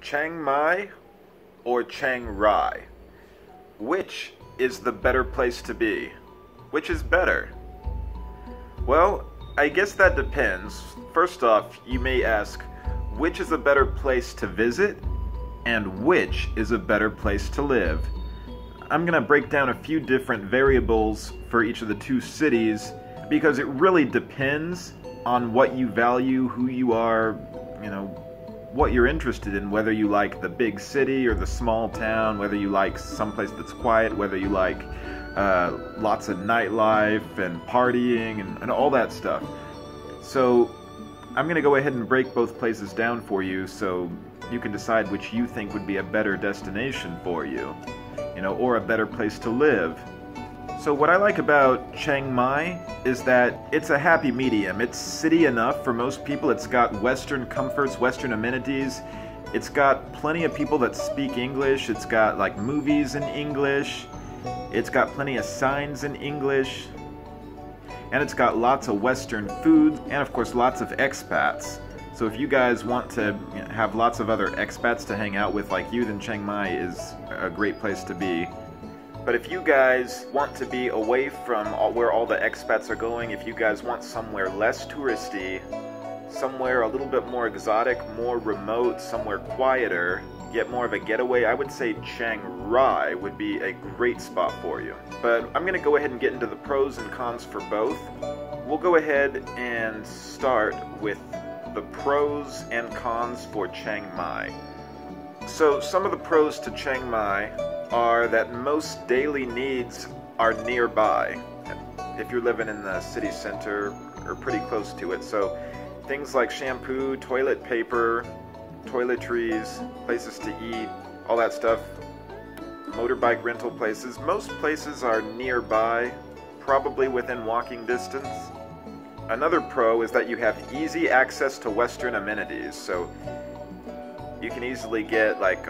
Chiang Mai or Chiang Rai? Which is the better place to be? Which is better? Well, I guess that depends. First off, you may ask, which is a better place to visit? And which is a better place to live? I'm going to break down a few different variables for each of the two cities because it really depends on what you value, who you are, what you're interested in, whether you like the big city or the small town, whether you like someplace that's quiet, whether you like lots of nightlife and partying and all that stuff. So I'm going to go ahead and break both places down for you so you can decide which you think would be a better destination for you, or a better place to live. So what I like about Chiang Mai is that it's a happy medium. It's city enough for most people. It's got Western comforts, Western amenities. It's got plenty of people that speak English. It's got like movies in English. It's got plenty of signs in English. And it's got lots of Western food and of course lots of expats. So if you guys want to have lots of other expats to hang out with like you, then Chiang Mai is a great place to be. But if you guys want to be away from where all the expats are going, if you guys want somewhere less touristy, somewhere a little bit more exotic, more remote, somewhere quieter, get more of a getaway, I would say Chiang Rai would be a great spot for you. But I'm going to go ahead and get into the pros and cons for both. We'll go ahead and start with the pros and cons for Chiang Mai. So some of the pros to Chiang Mai are that most daily needs are nearby if you're living in the city center or pretty close to it. So things like shampoo, toilet paper, toiletries, places to eat, all that stuff, motorbike rental places, most places are nearby, probably within walking distance. Another pro is that you have easy access to Western amenities. So you can easily get like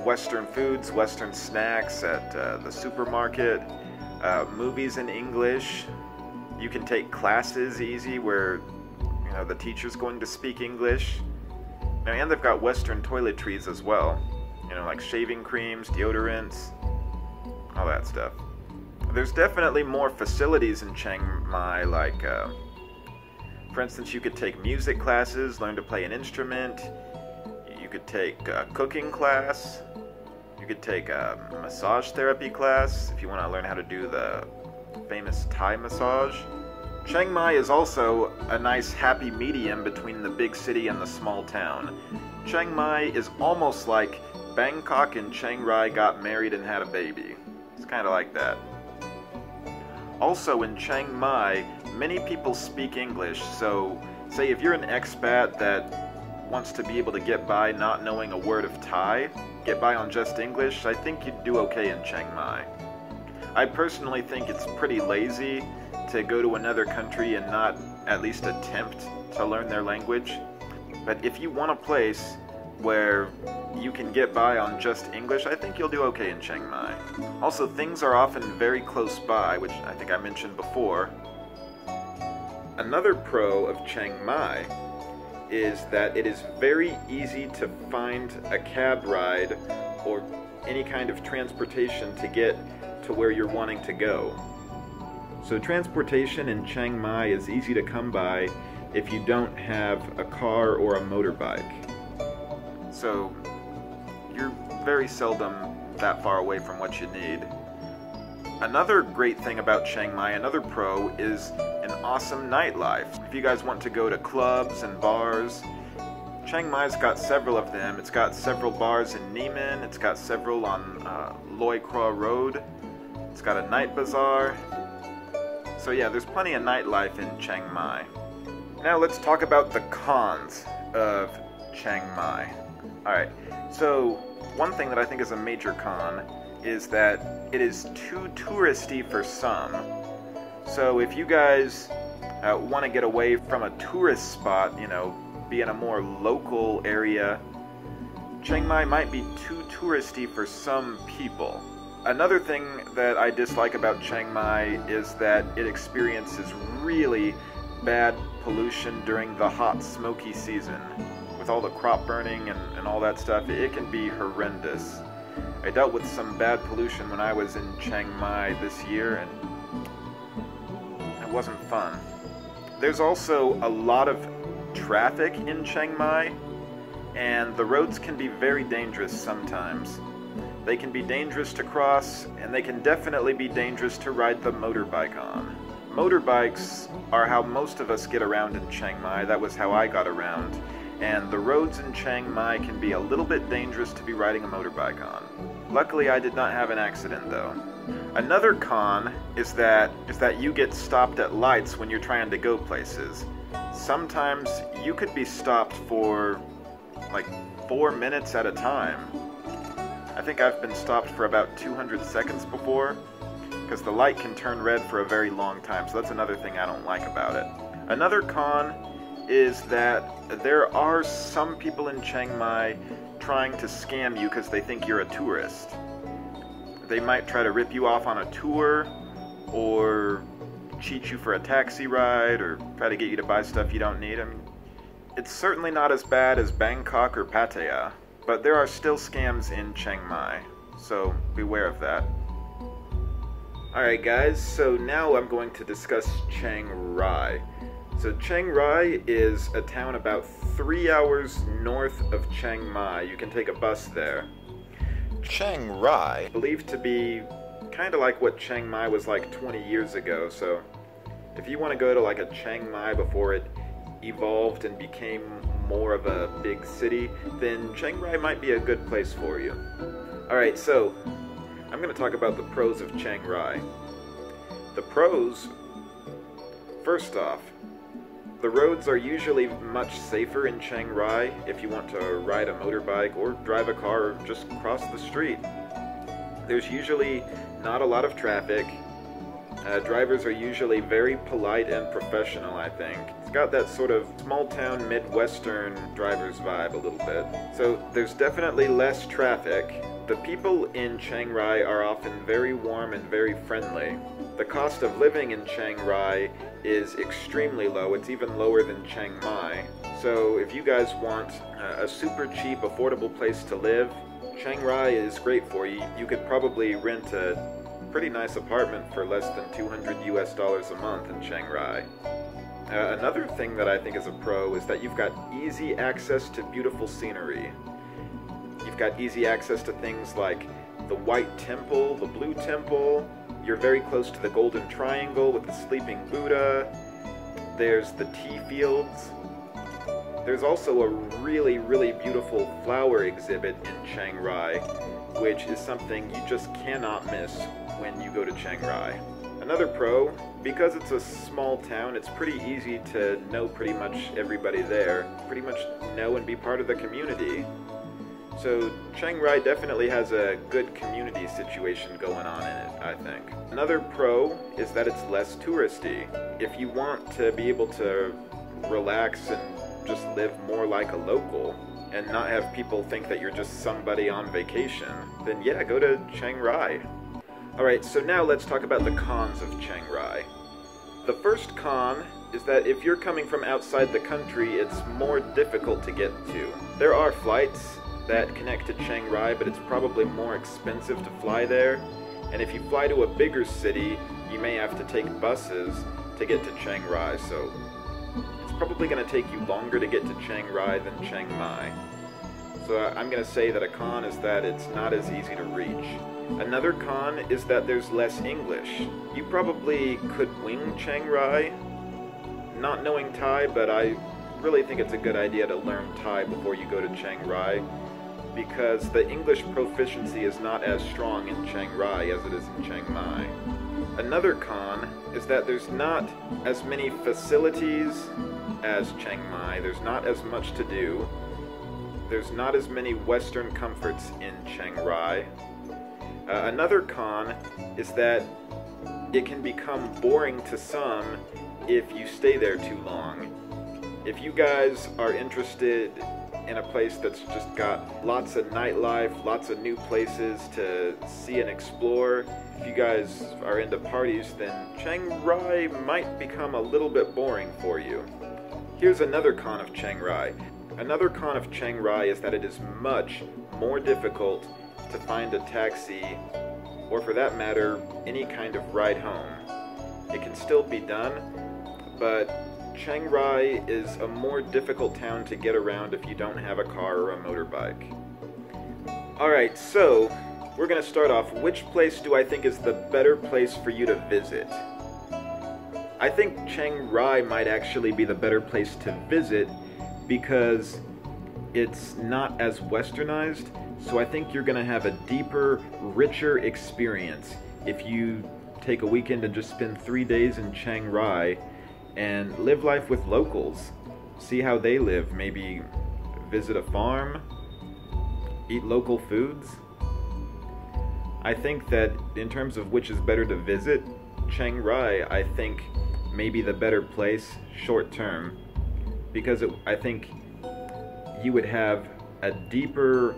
Western foods, Western snacks at the supermarket, movies in English. You can take classes easy where the teacher's going to speak English. And they've got Western toiletries as well. Like shaving creams, deodorants, all that stuff. There's definitely more facilities in Chiang Mai, like for instance, you could take music classes, learn to play an instrument. You could take a cooking class. You could take a massage therapy class if you want to learn how to do the famous Thai massage. Chiang Mai is also a nice happy medium between the big city and the small town. Chiang Mai is almost like Bangkok and Chiang Rai got married and had a baby. It's kind of like that. Also in Chiang Mai, many people speak English, so say if you're an expat that wants to be able to get by not knowing a word of Thai, get by on just English, I think you'd do okay in Chiang Mai. I personally think it's pretty lazy to go to another country and not at least attempt to learn their language. But if you want a place where you can get by on just English, I think you'll do okay in Chiang Mai. Also, things are often very close by, which I think I mentioned before. Another pro of Chiang Mai is that it is very easy to find a cab ride or any kind of transportation to get to where you're wanting to go. So transportation in Chiang Mai is easy to come by if you don't have a car or a motorbike. So you're very seldom that far away from what you need. Another great thing about Chiang Mai, another pro, is an awesome nightlife. If you guys want to go to clubs and bars, Chiang Mai's got several of them. It's got several bars in Neiman, it's got several on Loi Kra Road, it's got a night bazaar. So yeah, there's plenty of nightlife in Chiang Mai. Now let's talk about the cons of Chiang Mai. Alright, so one thing that I think is a major con is that it is too touristy for some. So if you guys want to get away from a tourist spot, be in a more local area, Chiang Mai might be too touristy for some people. Another thing that I dislike about Chiang Mai is that it experiences really bad pollution during the hot, smoky season, with with all the crop burning and all that stuff, it can be horrendous. I dealt with some bad pollution when I was in Chiang Mai this year, and it wasn't fun. There's also a lot of traffic in Chiang Mai, and the roads can be very dangerous sometimes. They can be dangerous to cross, and they can definitely be dangerous to ride the motorbike on. Motorbikes are how most of us get around in Chiang Mai. That was how I got around. And the roads in Chiang Mai can be a little bit dangerous to be riding a motorbike on. Luckily, I did not have an accident, though. Another con is that you get stopped at lights when you're trying to go places. Sometimes you could be stopped for like 4 minutes at a time. I think I've been stopped for about 200 seconds before, because the light can turn red for a very long time, so that's another thing I don't like about it. Another con is that there are some people in Chiang Mai trying to scam you because they think you're a tourist. They might try to rip you off on a tour, or cheat you for a taxi ride, or try to get you to buy stuff you don't need. I mean, it's certainly not as bad as Bangkok or Pattaya, but there are still scams in Chiang Mai, so beware of that. Alright guys, so now I'm going to discuss Chiang Rai. So Chiang Rai is a town about 3 hours north of Chiang Mai. You can take a bus there. Chiang Rai, believed to be kind of like what Chiang Mai was like 20 years ago, so if you want to go to like a Chiang Mai before it evolved and became more of a big city, then Chiang Rai might be a good place for you. Alright, so I'm going to talk about the pros of Chiang Rai. The pros, first off, the roads are usually much safer in Chiang Rai if you want to ride a motorbike or drive a car or just cross the street. There's usually not a lot of traffic. Drivers are usually very polite and professional, I think. It's got that sort of small-town Midwestern driver's vibe a little bit. So there's definitely less traffic. The people in Chiang Rai are often very warm and very friendly. The cost of living in Chiang Rai is extremely low. It's even lower than Chiang Mai. So if you guys want a super cheap, affordable place to live, Chiang Rai is great for you. You could probably rent a pretty nice apartment for less than $200 a month in Chiang Rai. Another thing that I think is a pro is that you've got easy access to beautiful scenery. You've got easy access to things like the White Temple, the Blue Temple. You're very close to the Golden Triangle with the Sleeping Buddha. There's the tea fields. There's also a really, really beautiful flower exhibit in Chiang Rai, which is something you just cannot miss when you go to Chiang Rai. Another pro, because it's a small town, it's pretty easy to know pretty much everybody there, pretty much know and be part of the community. So Chiang Rai definitely has a good community situation going on in it, I think. Another pro is that it's less touristy. If you want to be able to relax and just live more like a local, and not have people think that you're just somebody on vacation, then yeah, go to Chiang Rai. Alright, so now let's talk about the cons of Chiang Rai. The first con is that if you're coming from outside the country, it's more difficult to get to. There are flights that connect to Chiang Rai, but it's probably more expensive to fly there. And if you fly to a bigger city, you may have to take buses to get to Chiang Rai, so it's probably going to take you longer to get to Chiang Rai than Chiang Mai. So I'm going to say that a con is that it's not as easy to reach. Another con is that there's less English. You probably could wing Chiang Rai, not knowing Thai, but I really think it's a good idea to learn Thai before you go to Chiang Rai, because the English proficiency is not as strong in Chiang Rai as it is in Chiang Mai. Another con is that there's not as many facilities as Chiang Mai. There's not as much to do. There's not as many Western comforts in Chiang Rai. Another con is that it can become boring to some if you stay there too long. If you guys are interested in a place that's just got lots of nightlife, lots of new places to see and explore, if you guys are into parties, then Chiang Rai might become a little bit boring for you. Here's another con of Chiang Rai. Another con of Chiang Rai is that it is much more difficult to find a taxi, or for that matter, any kind of ride home. It can still be done, but Chiang Rai is a more difficult town to get around if you don't have a car or a motorbike. Alright, so we're going to start off. Which place do I think is the better place for you to visit? I think Chiang Rai might actually be the better place to visit because it's not as westernized, so I think you're going to have a deeper, richer experience if you take a weekend and just spend 3 days in Chiang Rai and live life with locals. See how they live, maybe visit a farm, eat local foods. I think that in terms of which is better to visit, Chiang Rai, I think, may be the better place short term, because I think you would have a deeper,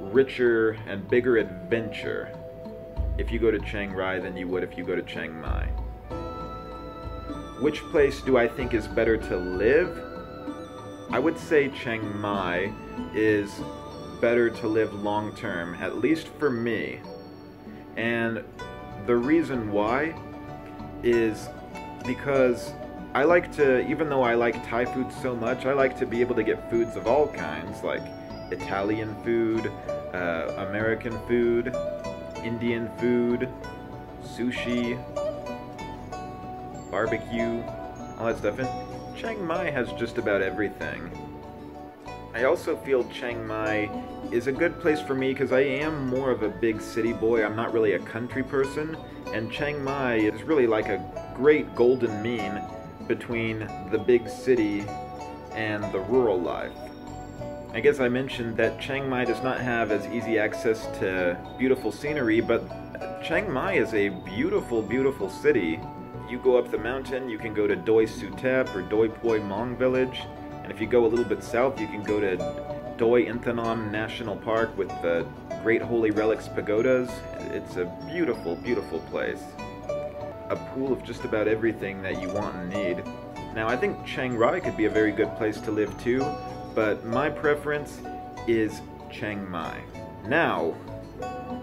richer, and bigger adventure if you go to Chiang Rai than you would if you go to Chiang Mai. Which place do I think is better to live? I would say Chiang Mai is better to live long term, at least for me. And the reason why is because I like to, even though I like Thai food so much, I like to be able to get foods of all kinds, like Italian food, American food, Indian food, sushi, barbecue, all that stuff. And Chiang Mai has just about everything. I also feel Chiang Mai is a good place for me because I am more of a big city boy. I'm not really a country person, and Chiang Mai is really like a great golden mean between the big city and the rural life. I guess I mentioned that Chiang Mai does not have as easy access to beautiful scenery, but Chiang Mai is a beautiful, beautiful city. You go up the mountain, you can go to Doi Suthep or Doi Poi Mong village, and if you go a little bit south, you can go to Doi Inthanon National Park with the Great Holy Relics pagodas. It's a beautiful, beautiful place. A pool of just about everything that you want and need. Now, I think Chiang Rai could be a very good place to live too, but my preference is Chiang Mai. Now,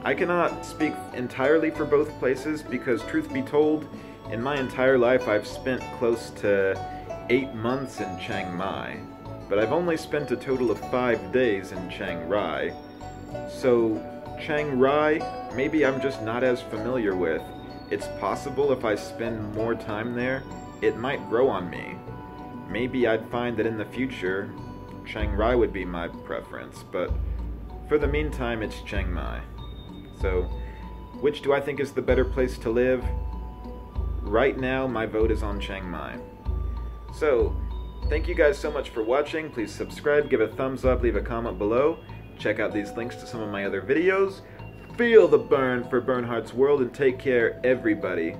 I cannot speak entirely for both places because, truth be told, in my entire life I've spent close to 8 months in Chiang Mai, but I've only spent a total of 5 days in Chiang Rai. So, Chiang Rai, maybe I'm just not as familiar with. It's possible if I spend more time there, it might grow on me. Maybe I'd find that in the future, Chiang Rai would be my preference, but for the meantime, it's Chiang Mai. So, which do I think is the better place to live? Right now, my vote is on Chiang Mai. So, thank you guys so much for watching. Please subscribe, give a thumbs up, leave a comment below. Check out these links to some of my other videos. Feel the burn for Bernhardt's World, and take care, everybody.